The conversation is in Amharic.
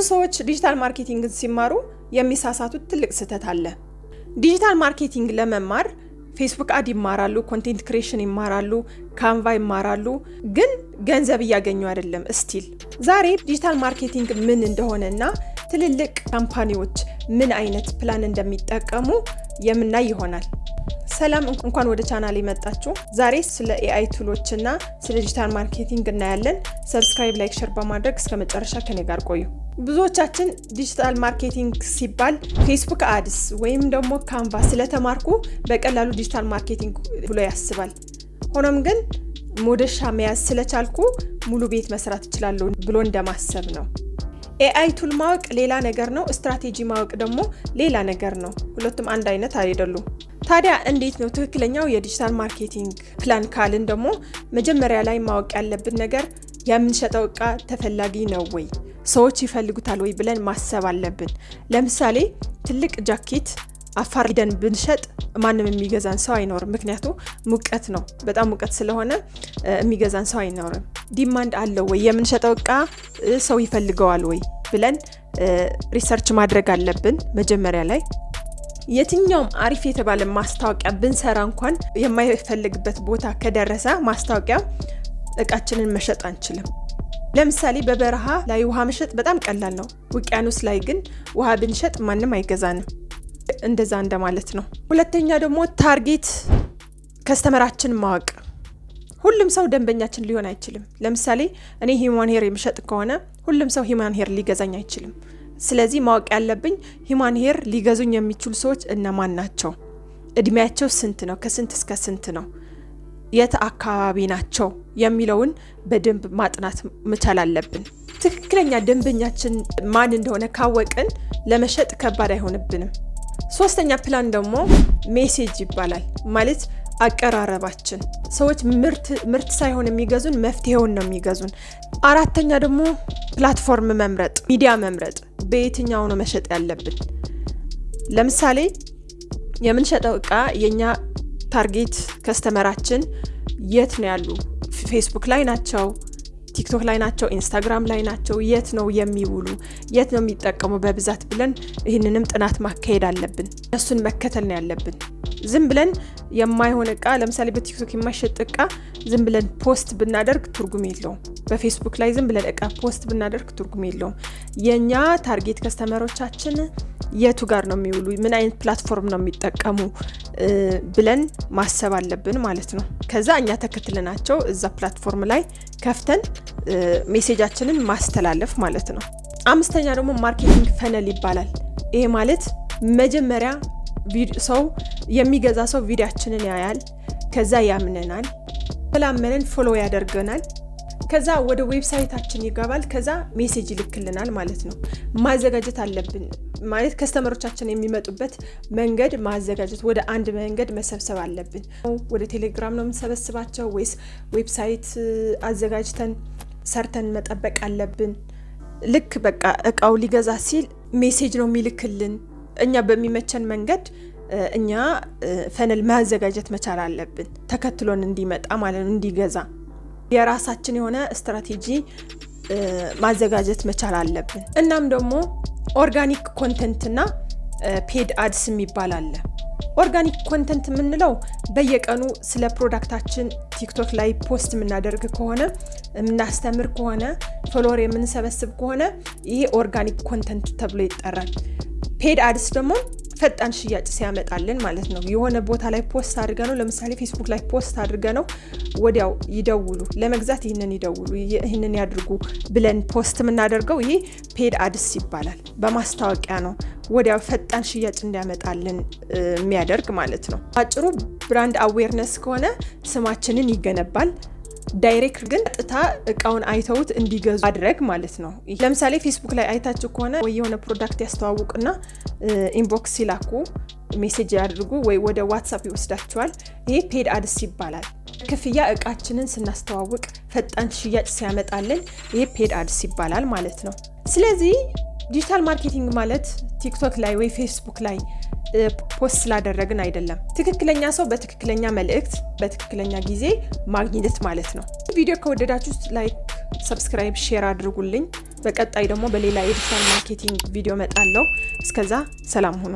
ሰዎች ዲጂታል ማርኬቲንግን ሲማሩ የሚሳሳቱት ትልቅ ስህተት አለ። ዲጂታል ማርኬቲንግ ለመማር ፌስቡክ አድ ይማራሉ፣ ኮንቴንት ክሬሽን ይማራሉ፣ ካንቫ ይማራሉ፣ ግን ገንዘብ እያገኙ አይደለም ስቲል። ዛሬ ዲጂታል ማርኬቲንግ ምን እንደሆነና ትልልቅ ካምፓኒዎች ምን አይነት ፕላን እንደሚጠቀሙ የምናይ ይሆናል። ሰላም፣ እንኳን ወደ ቻናሌ መጣችሁ። ዛሬ ስለ ኤአይ ቱሎች እና ስለ ዲጂታል ማርኬቲንግ እናያለን። ሰብስክራይብ፣ ላይክ፣ ሼር በማድረግ እስከ መጨረሻ ከኔ ጋር ቆዩ። ብዙዎቻችን ዲጂታል ማርኬቲንግ ሲባል ፌስቡክ አድስ ወይም ደግሞ ካንቫ ስለተማርኩ በቀላሉ ዲጂታል ማርኬቲንግ ብሎ ያስባል። ሆኖም ግን ሞደሻ መያዝ ስለቻልኩ ሙሉ ቤት መስራት እችላለሁ ብሎ እንደማሰብ ነው። ኤአይ ቱል ማወቅ ሌላ ነገር ነው፣ ስትራቴጂ ማወቅ ደግሞ ሌላ ነገር ነው። ሁለቱም አንድ አይነት አይደሉም። ታዲያ እንዴት ነው ትክክለኛው የዲጂታል ማርኬቲንግ ፕላን ካልን ደግሞ መጀመሪያ ላይ ማወቅ ያለብን ነገር የምንሸጠው እቃ ተፈላጊ ነው ወይ፣ ሰዎች ይፈልጉታል ወይ ብለን ማሰብ አለብን። ለምሳሌ ትልቅ ጃኬት አፋር ሄደን ብንሸጥ ማንም የሚገዛን ሰው አይኖርም። ምክንያቱም ሙቀት ነው፣ በጣም ሙቀት ስለሆነ የሚገዛን ሰው አይኖርም። ዲማንድ አለው ወይ፣ የምንሸጠው እቃ ሰው ይፈልገዋል ወይ ብለን ሪሰርች ማድረግ አለብን። መጀመሪያ ላይ የትኛውም አሪፍ የተባለ ማስታወቂያ ብንሰራ እንኳን የማይፈልግበት ቦታ ከደረሰ ማስታወቂያ እቃችንን መሸጥ አንችልም። ለምሳሌ በበረሃ ላይ ውሃ መሸጥ በጣም ቀላል ነው። ውቅያኖስ ላይ ግን ውሃ ብንሸጥ ማንም አይገዛንም። እንደዛ እንደማለት ነው። ሁለተኛ ደግሞ ታርጌት ከስተመራችን ማወቅ። ሁሉም ሰው ደንበኛችን ሊሆን አይችልም። ለምሳሌ እኔ ሂማን ሄር የምሸጥ ከሆነ ሁሉም ሰው ሂማን ሄር ሊገዛኝ አይችልም። ስለዚህ ማወቅ ያለብኝ ሂማን ሄር ሊገዙኝ የሚችሉ ሰዎች እነማን ናቸው፣ እድሜያቸው ስንት ነው፣ ከስንት እስከ ስንት ነው፣ የት አካባቢ ናቸው የሚለውን በደንብ ማጥናት መቻል አለብን። ትክክለኛ ደንበኛችን ማን እንደሆነ ካወቅን ለመሸጥ ከባድ አይሆንብንም። ሶስተኛ ፕላን ደግሞ ሜሴጅ ይባላል። ማለት አቀራረባችን። ሰዎች ምርት ሳይሆን የሚገዙን መፍትሄውን ነው የሚገዙን። አራተኛ ደግሞ ፕላትፎርም መምረጥ፣ ሚዲያ መምረጥ። በየትኛው ነው መሸጥ ያለብን? ለምሳሌ የምንሸጠው እቃ የኛ ታርጌት ከስተመራችን የት ነው ያሉ? ፌስቡክ ላይ ናቸው፣ ቲክቶክ ላይ ናቸው፣ ኢንስታግራም ላይ ናቸው፣ የት ነው የሚውሉ፣ የት ነው የሚጠቀሙ በብዛት ብለን ይህንንም ጥናት ማካሄድ አለብን። እሱን መከተል ነው ያለብን። ዝም ብለን የማይሆን እቃ፣ ለምሳሌ በቲክቶክ የማይሸጥ እቃ ዝም ብለን ፖስት ብናደርግ ትርጉም የለውም። በፌስቡክ ላይ ዝም ብለን እቃ ፖስት ብናደርግ ትርጉም የለውም። የኛ ታርጌት ከስተመሮቻችን የቱ ጋር ነው የሚውሉ፣ ምን አይነት ፕላትፎርም ነው የሚጠቀሙ ብለን ማሰብ አለብን ማለት ነው። ከዛ እኛ ተከትለናቸው እዛ ፕላትፎርም ላይ ከፍተን ሜሴጃችንን ማስተላለፍ ማለት ነው። አምስተኛ ደግሞ ማርኬቲንግ ፈነል ይባላል። ይሄ ማለት መጀመሪያ ሰው የሚገዛ ሰው ቪዲዮአችንን ያያል፣ ከዛ ያምነናል፣ ስላመነን ፎሎ ያደርገናል፣ ከዛ ወደ ዌብሳይታችን ይገባል፣ ከዛ ሜሴጅ ይልክልናል ማለት ነው። ማዘጋጀት አለብን ማለት ከስተመሮቻችን የሚመጡበት መንገድ ማዘጋጀት፣ ወደ አንድ መንገድ መሰብሰብ አለብን። ወደ ቴሌግራም ነው የምንሰበስባቸው ወይስ ዌብሳይት አዘጋጅተን ሰርተን መጠበቅ አለብን? ልክ በቃ እቃው ሊገዛ ሲል ሜሴጅ ነው የሚልክልን። እኛ በሚመቸን መንገድ እኛ ፈነል ማዘጋጀት መቻል አለብን፣ ተከትሎን እንዲመጣ ማለት ነው፣ እንዲገዛ። የራሳችን የሆነ ስትራቴጂ ማዘጋጀት መቻል አለብን። እናም ደግሞ ኦርጋኒክ ኮንተንት እና ፔድ አድስ የሚባል አለ። ኦርጋኒክ ኮንተንት የምንለው በየቀኑ ስለ ፕሮዳክታችን ቲክቶክ ላይ ፖስት የምናደርግ ከሆነ፣ የምናስተምር ከሆነ፣ ፎሎወር የምንሰበስብ ከሆነ ይሄ ኦርጋኒክ ኮንተንት ተብሎ ይጠራል። ፔድ አድስ ደግሞ ፈጣን ሽያጭ ሲያመጣልን ማለት ነው። የሆነ ቦታ ላይ ፖስት አድርገ ነው፣ ለምሳሌ ፌስቡክ ላይ ፖስት አድርገ ነው ወዲያው ይደውሉ፣ ለመግዛት ይህንን ይደውሉ፣ ይህንን ያድርጉ ብለን ፖስት የምናደርገው ይሄ ፔድ አድስ ይባላል። በማስታወቂያ ነው ወዲያው ፈጣን ሽያጭ እንዲያመጣልን የሚያደርግ ማለት ነው። አጭሩ ብራንድ አዌርነስ ከሆነ ስማችንን ይገነባል። ዳይሬክት ግን ቀጥታ እቃውን አይተውት እንዲገዙ ማድረግ ማለት ነው። ለምሳሌ ፌስቡክ ላይ አይታችሁ ከሆነ ወይ የሆነ ፕሮዳክት ያስተዋውቁና ኢንቦክስ ሲላኩ ሜሴጅ ያድርጉ ወይ ወደ ዋትስአፕ ይወስዳቸዋል። ይሄ ፔድ አድስ ይባላል። ክፍያ እቃችንን ስናስተዋውቅ ፈጣን ሽያጭ ሲያመጣልን ይሄ ፔድ አድስ ይባላል ማለት ነው። ስለዚህ ዲጂታል ማርኬቲንግ ማለት ቲክቶክ ላይ ወይ ፌስቡክ ላይ ፖስት ስላደረግን አይደለም። ትክክለኛ ሰው በትክክለኛ መልእክት በትክክለኛ ጊዜ ማግኘት ማለት ነው። ቪዲዮ ከወደዳችሁ ላይክ፣ ሰብስክራይብ፣ ሼር አድርጉልኝ። በቀጣይ ደግሞ በሌላ የዲጂታል ማርኬቲንግ ቪዲዮ መጣለሁ። እስከዛ ሰላም ሁኑ።